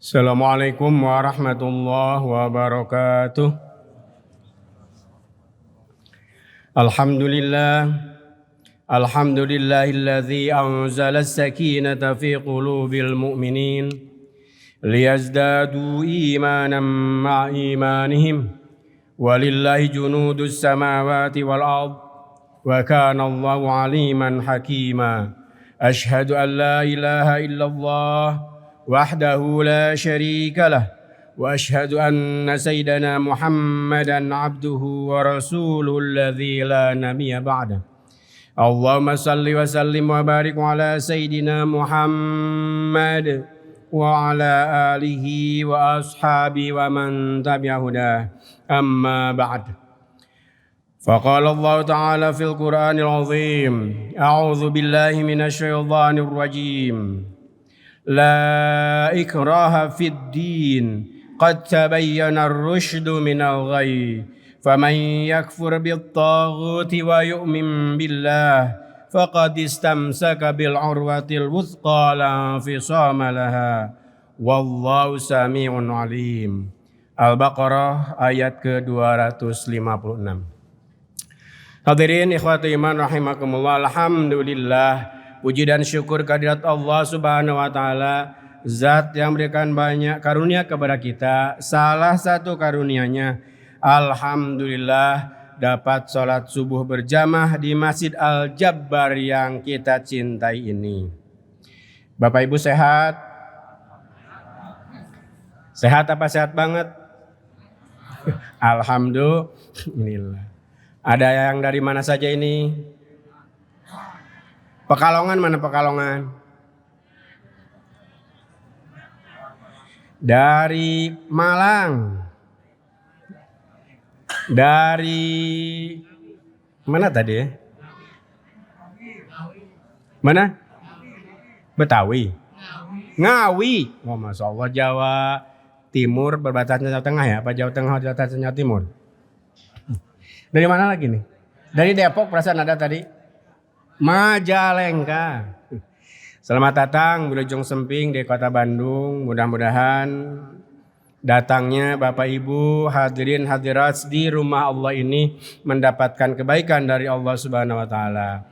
Assalamualaikum warahmatullahi wabarakatuh. Alhamdulillahilladzi anzala as-sakinata fi qulubil mu'minin liyazdadu imanan ma'a imanihim walillahi junudus samawati wal ard wa kana Allahu aliman hakima. Ashhadu an la ilaha illallah وحده لا شريك له وأشهد أن سيدنا محمدا عبده ورسوله الذي لا نبي بعده. اللهم صل وسلم وبارك على سيدنا محمد وعلى آله وأصحابه ومن تبع هداه. أما بعد، فقال الله تعالى في القرآن العظيم: أعوذ بالله من الشيطان الرجيم. لا إكراه في الدين قد تبين الرشد من الغي فمن يكفر بالطاغوت ويؤمن بالله فقد استمسك بالعروة الوثقى لا انفصام لها والله سميع عليم. Al-Baqarah ayat ke-256. Hadirin ikhwati iman rahimakumullah, alhamdulillah, puji dan syukur kehadirat Allah Subhanahu wa taala, zat yang memberikan banyak karunia kepada kita. Salah satu karunianya, alhamdulillah, dapat sholat subuh berjamaah di Masjid Al-Jabbar yang kita cintai ini. Bapak Ibu sehat? Sehat apa sehat banget? Alhamdulillah. Ada yang dari mana saja ini? Pekalongan, mana Pekalongan? Dari Malang. Dari mana tadi ya? Mana? Betawi. Ngawi. Oh, Masya Allah, Jawa Timur berbatasan Jawa Tengah ya? Apa Jawa Tengah berbatasan Jawa Timur? Dari mana lagi nih? Dari Depok perasaan ada tadi. Majalengka. Selamat datang Wilujeng Semping di Kota Bandung. Mudah-mudahan datangnya Bapak Ibu hadirin hadirat di rumah Allah ini mendapatkan kebaikan dari Allah Subhanahu wa taala.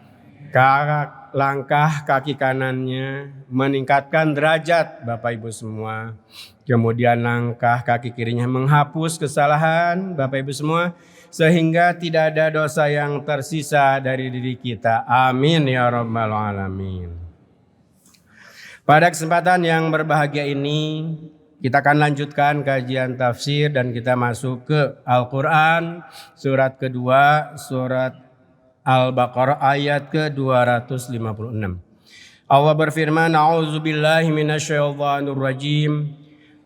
Langkah kaki kanannya meningkatkan derajat Bapak Ibu semua. Kemudian langkah kaki kirinya menghapus kesalahan Bapak Ibu semua, sehingga tidak ada dosa yang tersisa dari diri kita. Amin ya rabbal alamin. Pada kesempatan yang berbahagia ini, kita akan lanjutkan kajian tafsir dan kita masuk ke Al-Quran, surat kedua, surat Al-Baqarah ayat ke-256. Allah berfirman, A'udzubillahi minasyaitonir rajim.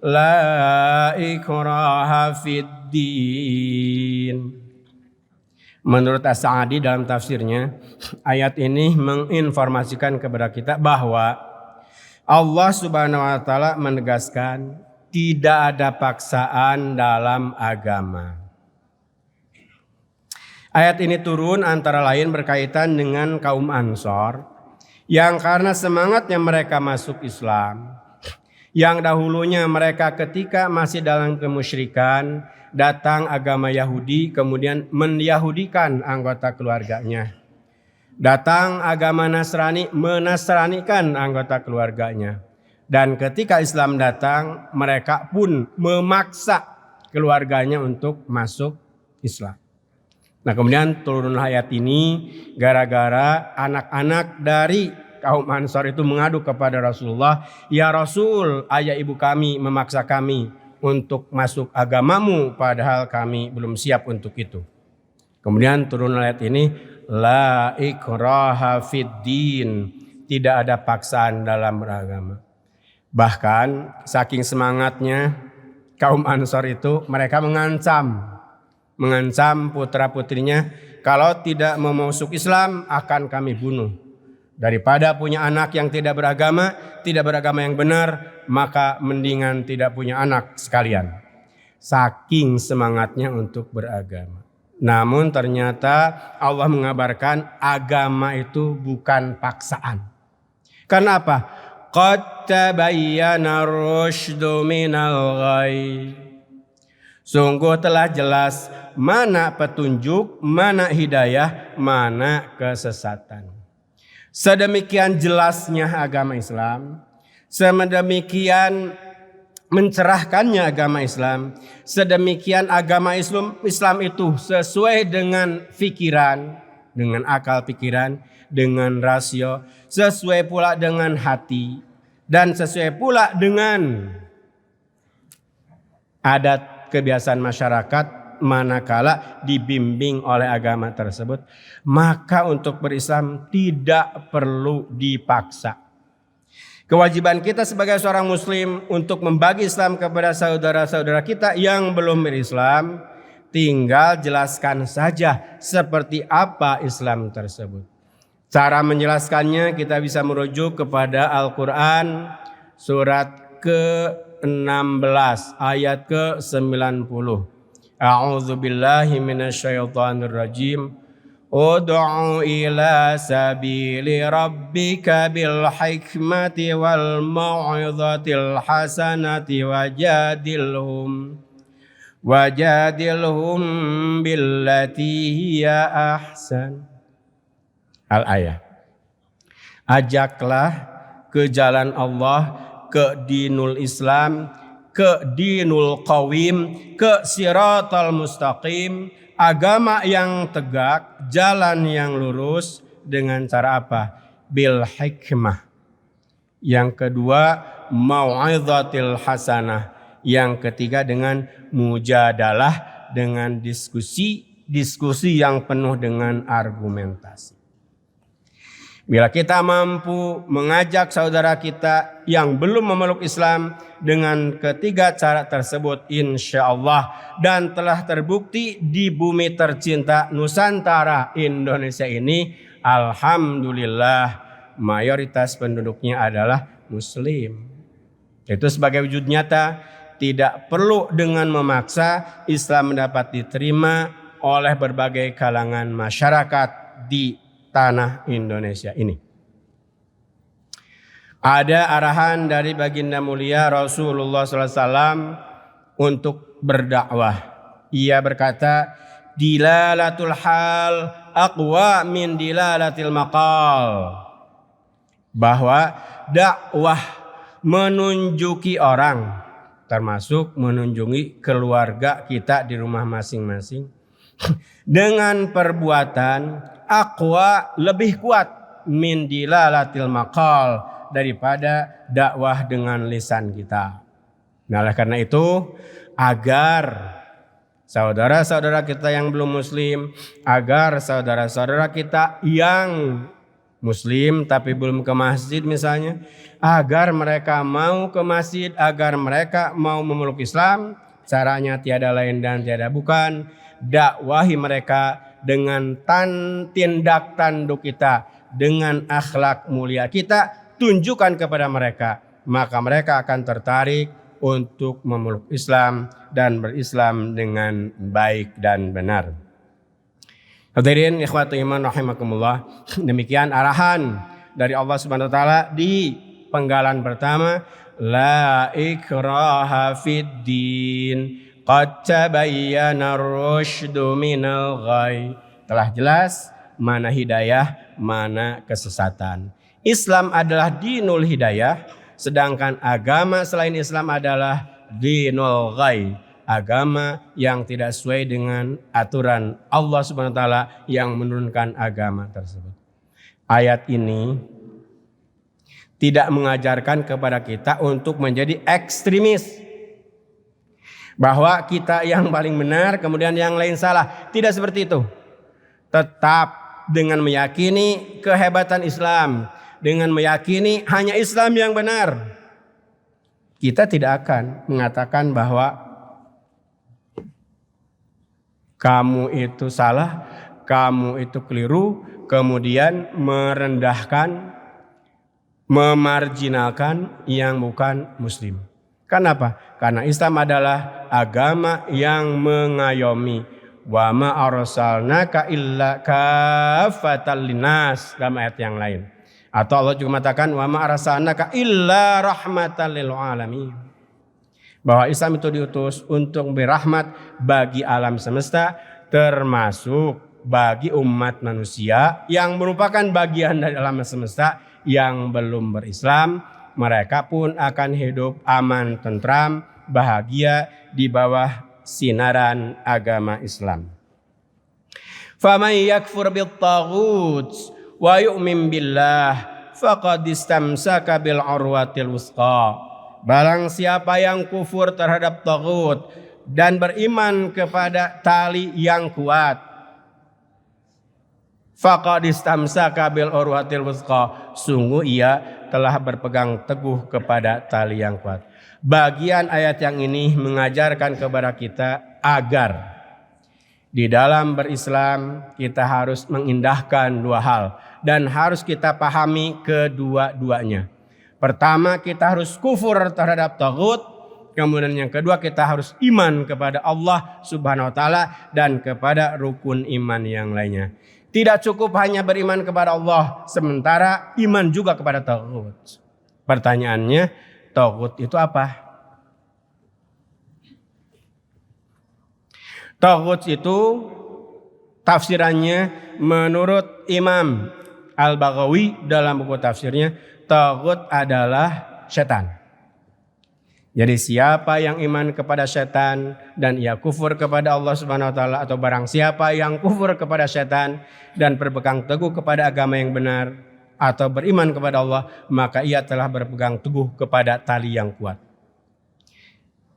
La ikraha fid din. Menurut As-Sa'di dalam tafsirnya, ayat ini menginformasikan kepada kita bahwa Allah Subhanahu wa taala menegaskan tidak ada paksaan dalam agama. Ayat ini turun antara lain berkaitan dengan kaum Ansor yang karena semangatnya mereka masuk Islam, yang dahulunya mereka ketika masih dalam kemusyrikan datang agama Yahudi kemudian menyahudikan anggota keluarganya. Datang agama Nasrani menasranikan anggota keluarganya. Dan ketika Islam datang mereka pun memaksa keluarganya untuk masuk Islam. Nah, kemudian turunlah ayat ini gara-gara anak-anak dari kaum Ansor itu mengadu kepada Rasulullah, "Ya Rasul, ayah ibu kami memaksa kami untuk masuk agamamu padahal kami belum siap untuk itu." Kemudian turun ayat ini, "La ikraha fid din." Tidak ada paksaan dalam beragama. Bahkan saking semangatnya kaum Ansor itu, mereka mengancam putra-putrinya, kalau tidak mau masuk Islam akan kami bunuh. Daripada punya anak yang tidak beragama yang benar, maka mendingan tidak punya anak sekalian. Saking semangatnya untuk beragama. Namun ternyata Allah mengabarkan agama itu bukan paksaan. Karena apa? qad tabayyana ar-rusydu minal ghayy. Sungguh telah jelas mana petunjuk, mana hidayah, mana kesesatan. Sedemikian jelasnya agama Islam, sedemikian mencerahkannya agama Islam, sedemikian agama Islam itu sesuai dengan pikiran, dengan akal pikiran, dengan rasio, sesuai pula dengan hati, dan sesuai pula dengan adat kebiasaan masyarakat manakala dibimbing oleh agama tersebut. Maka untuk berislam tidak perlu dipaksa. Kewajiban kita sebagai seorang muslim untuk membagi Islam kepada saudara-saudara kita yang belum berislam, tinggal jelaskan saja seperti apa Islam tersebut. Cara menjelaskannya kita bisa merujuk kepada Al-Quran surat ke-16 ayat ke-90. A'udzu billahi minasyaitonir rajim. Ud'u ila sabili rabbika bil hikmati wal mau'izatil hasanati wajadilhum billati hiya ahsan. Al-ayah. Ajaklah ke jalan Allah, ke dinul Islam, ke dinul qawim, ke siratal mustaqim, agama yang tegak, jalan yang lurus dengan cara apa? Bil hikmah. Yang kedua, mau'izatil hasanah. Yang ketiga dengan mujadalah, dengan diskusi yang penuh dengan argumentasi. Bila kita mampu mengajak saudara kita yang belum memeluk Islam dengan ketiga cara tersebut, insya Allah, dan telah terbukti di bumi tercinta Nusantara Indonesia ini, alhamdulillah mayoritas penduduknya adalah muslim. Itu sebagai wujud nyata, tidak perlu dengan memaksa Islam dapat diterima oleh berbagai kalangan masyarakat di tanah Indonesia ini. Ada arahan dari baginda mulia Rasulullah SAW untuk berdakwah. Ia berkata, dilalatul hal aqwa min dilalatil maqal. Bahwa dakwah menunjuki orang, termasuk menunjuki keluarga kita di rumah masing-masing, dengan perbuatan aqwa lebih kuat min dilalatil maqal daripada dakwah dengan lisan kita. Nah, oleh karena itu, agar saudara-saudara kita yang belum muslim, agar saudara-saudara kita yang muslim tapi belum ke masjid misalnya, agar mereka mau ke masjid, agar mereka mau memeluk Islam, caranya tiada lain dan tiada bukan, dakwahi mereka dengan tindak tanduk kita, dengan akhlak mulia kita, tunjukkan kepada mereka, maka mereka akan tertarik untuk memeluk Islam dan berislam dengan baik dan benar. Hadirin ikhwatu iman rahimakumullah, demikian arahan dari Allah Subhanahu wa taala di penggalan pertama, la ikraha fid din. Qad tabayyana ar-rusydu minal ghayy. Telah jelas mana hidayah, mana kesesatan. Islam adalah dinul hidayah, sedangkan agama selain Islam adalah dinul ghayy, agama yang tidak sesuai dengan aturan Allah Subhanahu wa taala yang menurunkan agama tersebut. Ayat ini tidak mengajarkan kepada kita untuk menjadi ekstremis, bahwa kita yang paling benar kemudian yang lain salah. Tidak seperti itu. Tetap dengan meyakini kehebatan Islam, dengan meyakini hanya Islam yang benar, kita tidak akan mengatakan bahwa kamu itu salah, kamu itu keliru, kemudian merendahkan, memarjinalkan yang bukan muslim. Kenapa? Karena Islam adalah agama yang mengayomi. Wa ma arsalnaka illa kaffatan linnas, dalam ayat yang lain. Atau Allah juga mengatakan wa ma arsalnaka illa rahmatan lil alamin. Bahwa Islam itu diutus untuk memberi rahmat bagi alam semesta, termasuk bagi umat manusia yang merupakan bagian dari alam semesta yang belum berislam. Mereka pun akan hidup aman, tentram, bahagia di bawah sinaran agama Islam. Faman yakfur bit-taghut wa yu'min billah faqad istamsaka bil urwatil wuthqa. Barang siapa yang kufur terhadap taghut dan beriman kepada tali yang kuat, faqad istamsaka bil urwatil wuthqa, sungguh ia telah berpegang teguh kepada tali yang kuat. Bagian ayat yang ini mengajarkan kepada kita agar di dalam berislam kita harus mengindahkan dua hal dan harus kita pahami kedua-duanya. Pertama, kita harus kufur terhadap taghut. Kemudian yang kedua, kita harus iman kepada Allah Subhanahu wa taala dan kepada rukun iman yang lainnya. Tidak cukup hanya beriman kepada Allah sementara iman juga kepada taghut. Pertanyaannya, taghut itu apa? Taghut itu tafsirannya menurut Imam Al-Baghawi dalam buku tafsirnya, taghut adalah setan. Jadi siapa yang iman kepada setan dan ia kufur kepada Allah Subhanahu wa taala, atau barang siapa yang kufur kepada setan dan berpegang teguh kepada agama yang benar atau beriman kepada Allah, maka ia telah berpegang teguh kepada tali yang kuat.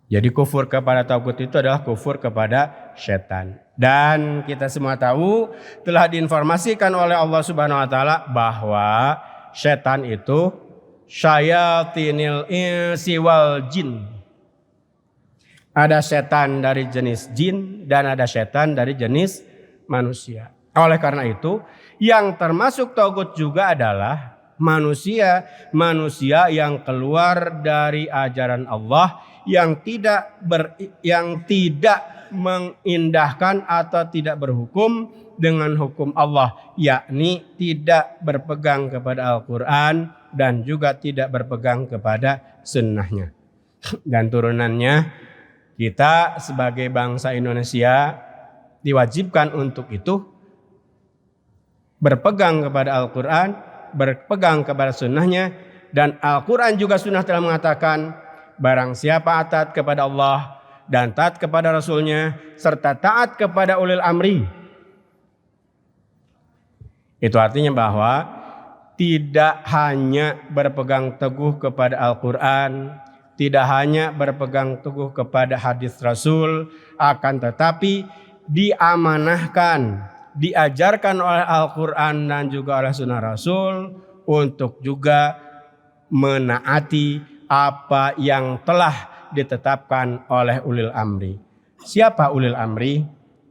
Jadi kufur kepada taghut itu adalah kufur kepada setan. Dan kita semua tahu, telah diinformasikan oleh Allah Subhanahu wa taala bahwa setan itu syayatinil insi wal jin. Ada setan dari jenis jin dan ada setan dari jenis manusia. Oleh karena itu, yang termasuk taghut juga adalah manusia yang keluar dari ajaran Allah, yang tidak mengindahkan atau tidak berhukum dengan hukum Allah, yakni tidak berpegang kepada Al-Quran dan juga tidak berpegang kepada sunnahnya. Dan turunannya, kita sebagai bangsa Indonesia diwajibkan untuk itu berpegang kepada Al-Quran, berpegang kepada sunnahnya. Dan Al-Quran juga sunnah telah mengatakan, barang siapa taat kepada Allah dan taat kepada Rasulnya serta taat kepada ulil amri. Itu artinya bahwa tidak hanya berpegang teguh kepada Al-Quran, tidak hanya berpegang teguh kepada hadis Rasul, akan tetapi diamanahkan, diajarkan oleh Al-Quran dan juga oleh sunnah Rasul untuk juga menaati apa yang telah ditetapkan oleh ulil amri. Siapa ulil amri?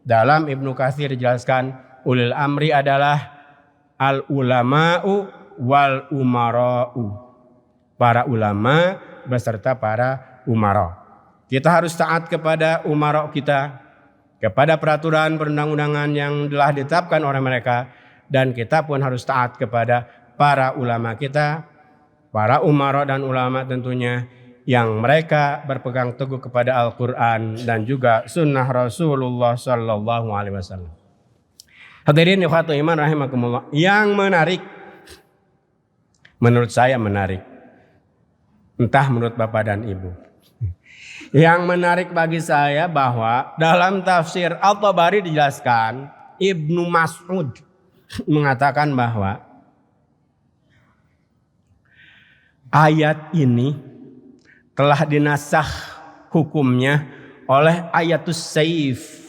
Dalam Ibnu Katsir dijelaskan, ulil amri adalah al-ulama'u wal umara'u. Para ulama beserta para umara. Kita harus taat kepada umara kita, kepada peraturan perundang-undangan yang telah ditetapkan oleh mereka, dan kita pun harus taat kepada para ulama kita, para umara dan ulama tentunya, yang mereka berpegang teguh kepada Al-Quran dan juga sunnah Rasulullah Sallallahu Alaihi Wasallam. Hadirin ikhwatul iman rahimakumullah, yang menarik, menurut saya menarik, entah menurut Bapak dan Ibu, yang menarik bagi saya bahwa dalam tafsir At-Tabari dijelaskan, Ibnu Mas'ud mengatakan bahwa ayat ini telah dinasakh hukumnya oleh ayatus saif.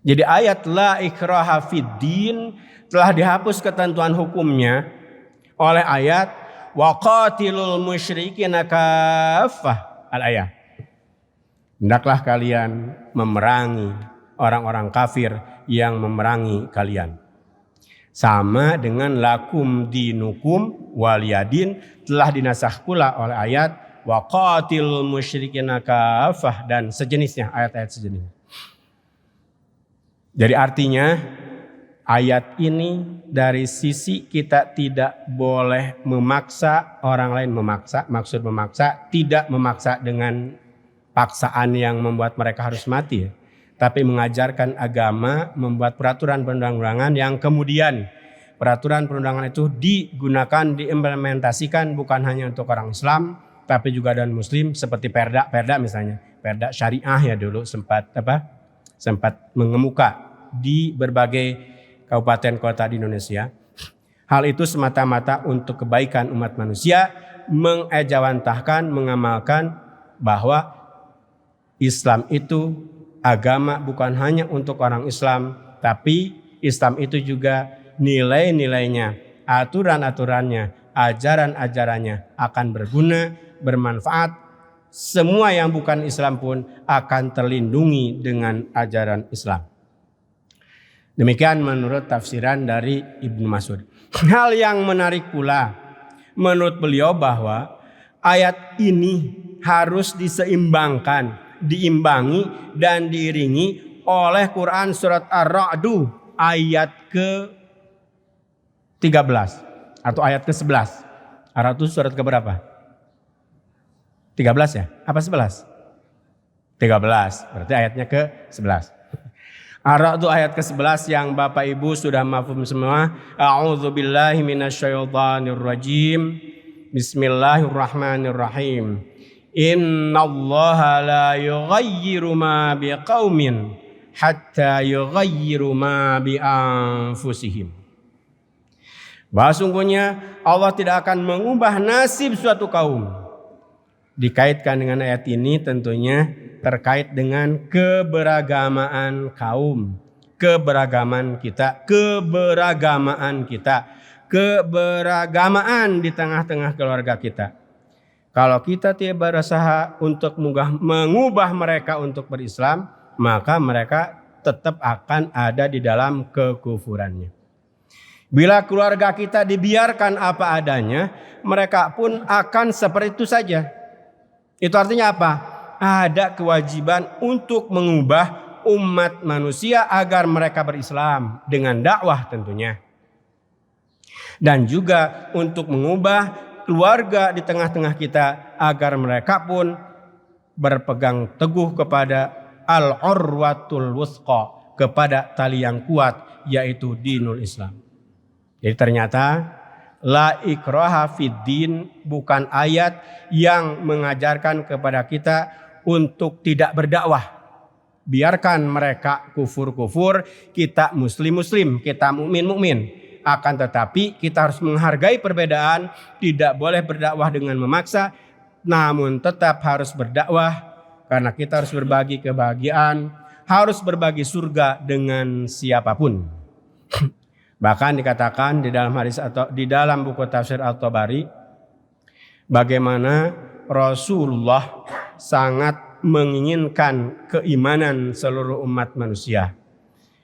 Jadi ayat la ikraha fiddin telah dihapus ketentuan hukumnya oleh ayat wa qatilul musyrikina kaffah al-ayat. Hendaklah kalian memerangi orang-orang kafir yang memerangi kalian. Sama dengan lakum dinukum waliyadin telah dinasakh pula oleh ayat wa qatilul musyrikina kaffah dan sejenisnya, ayat-ayat sejenisnya. Jadi artinya Ayat ini dari sisi kita tidak boleh memaksa orang lain maksud memaksa, tidak memaksa dengan paksaan yang membuat mereka harus mati, tapi mengajarkan agama, membuat peraturan perundang-undangan yang kemudian peraturan perundangan itu digunakan, diimplementasikan bukan hanya untuk orang Islam, tapi juga dan Muslim, seperti perda misalnya, perda syariah ya dulu sempat mengemuka di berbagai kabupaten kota di Indonesia. Hal itu semata-mata untuk kebaikan umat manusia, mengejawantahkan, mengamalkan bahwa Islam itu agama bukan hanya untuk orang Islam, tapi Islam itu juga nilai-nilainya, aturan-aturannya, ajaran-ajarannya akan berguna, bermanfaat. Semua yang bukan Islam pun akan terlindungi dengan ajaran Islam. Demikian menurut tafsiran dari Ibnu Mas'ud. Hal yang menarik pula menurut beliau bahwa ayat ini harus diimbangi dan diiringi oleh Quran surat Ar-Ra'du ayat ke-13 atau ayat ke-11. Ar-Ra'du surat keberapa? 13 ya? Apa 11? 13, berarti ayatnya ke-11. Ar-Ra'd ayat ke-11 yang Bapak Ibu sudah mafhum semua. A'udzubillahi minasyaitonirrajim. Bismillahirrahmanirrahim. Innallaha la yughayyiru ma biqaumin hatta yughayyiru ma bi anfusihim. Bahwa sungguhnya Allah tidak akan mengubah nasib suatu kaum. Dikaitkan dengan ayat ini tentunya terkait dengan keberagamaan kaum, keberagamaan di tengah-tengah keluarga kita. Kalau kita tidak berusaha untuk mengubah mereka untuk berislam, maka mereka tetap akan ada di dalam kekufurannya. Bila keluarga kita dibiarkan apa adanya, mereka pun akan seperti itu saja. Itu artinya apa? Ada kewajiban untuk mengubah umat manusia agar mereka berislam dengan dakwah tentunya. Dan juga untuk mengubah keluarga di tengah-tengah kita agar mereka pun berpegang teguh kepada al-urwatul wuthqa, kepada tali yang kuat yaitu dinul Islam. Jadi ternyata la ikraha fid din bukan ayat yang mengajarkan kepada kita untuk tidak berdakwah. Biarkan mereka kufur-kufur, kita muslim-muslim, kita mukmin-mukmin. Akan tetapi kita harus menghargai perbedaan, tidak boleh berdakwah dengan memaksa, namun tetap harus berdakwah karena kita harus berbagi kebahagiaan, harus berbagi surga dengan siapapun. Bahkan dikatakan di dalam hadis atau di dalam buku tafsir At-Tabari bagaimana Rasulullah sangat menginginkan keimanan seluruh umat manusia.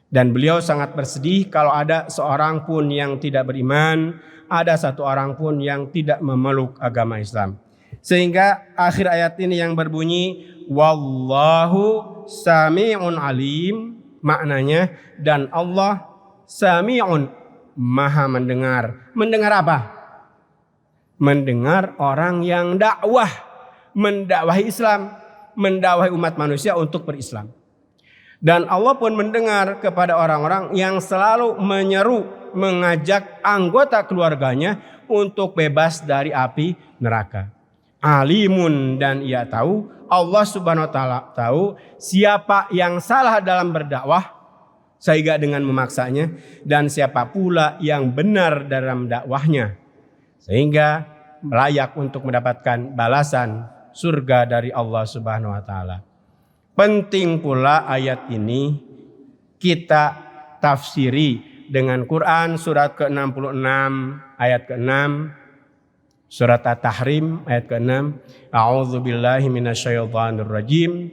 Dan beliau sangat bersedih kalau ada seorang pun yang tidak beriman, ada satu orang pun yang tidak memeluk agama Islam. Sehingga akhir ayat ini yang berbunyi wallahu sami'un alim, maknanya dan Allah sami'un, maha mendengar. Mendengar apa? Mendengar orang yang dakwah, mendakwahi Islam, mendakwahi umat manusia untuk berislam. Dan Allah pun mendengar kepada orang-orang yang selalu menyeru, mengajak anggota keluarganya untuk bebas dari api neraka. Alimun, dan ia tahu, Allah Subhanahu wa taala tahu siapa yang salah dalam berdakwah sehingga dengan memaksanya, dan siapa pula yang benar dalam dakwahnya sehingga layak untuk mendapatkan balasan surga dari Allah Subhanahu wa taala. Penting pula ayat ini kita tafsiri dengan Quran surat ke-66 ayat ke-6, surat At-Tahrim ayat ke-6. A'udzubillahi minasyaitonirrajim.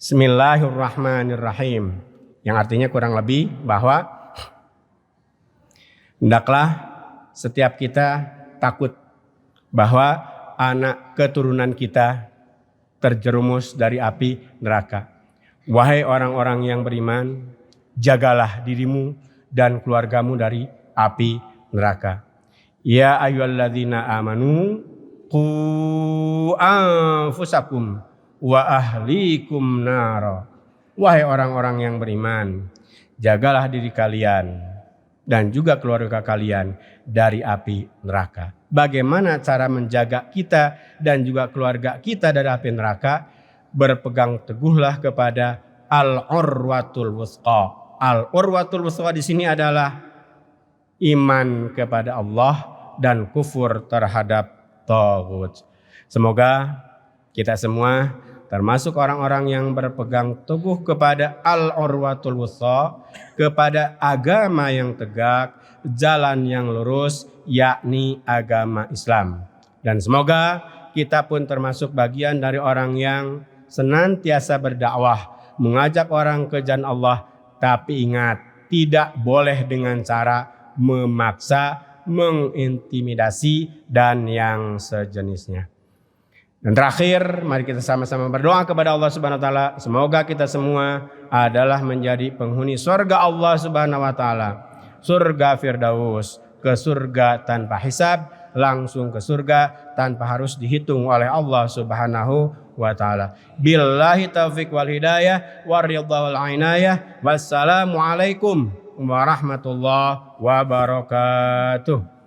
Bismillahirrahmanirrahim. Yang artinya kurang lebih bahwa hendaklah setiap kita takut bahwa anak keturunan kita terjerumus dari api neraka. Wahai orang-orang yang beriman, jagalah dirimu dan keluargamu dari api neraka. Ya ayyuhalladzina amanu qu anfusakum wa ahlikum nara. Wahai orang-orang yang beriman, jagalah diri kalian dan juga keluarga kalian dari api neraka. Bagaimana cara menjaga kita dan juga keluarga kita dari api neraka? Berpegang teguhlah kepada al-urwatul wusqa. Al-urwatul wusqa di sini adalah iman kepada Allah dan kufur terhadap taghut. Semoga kita semua termasuk orang-orang yang berpegang teguh kepada al-urwatul wusqa, kepada agama yang tegak, jalan yang lurus, yakni agama Islam. Dan semoga kita pun termasuk bagian dari orang yang senantiasa berdakwah, mengajak orang ke jalan Allah, tapi ingat, tidak boleh dengan cara memaksa, mengintimidasi, dan yang sejenisnya. Dan terakhir, mari kita sama-sama berdoa kepada Allah Subhanahu wa taala, semoga kita semua adalah menjadi penghuni surga Allah Subhanahu wa taala, surga Firdaus, ke surga tanpa hisab, langsung ke surga tanpa harus dihitung oleh Allah Subhanahu wa taala. Billahi taufiq wal hidayah wa ridha wal inayah. Wassalamu alaikum warahmatullahi wabarakatuh.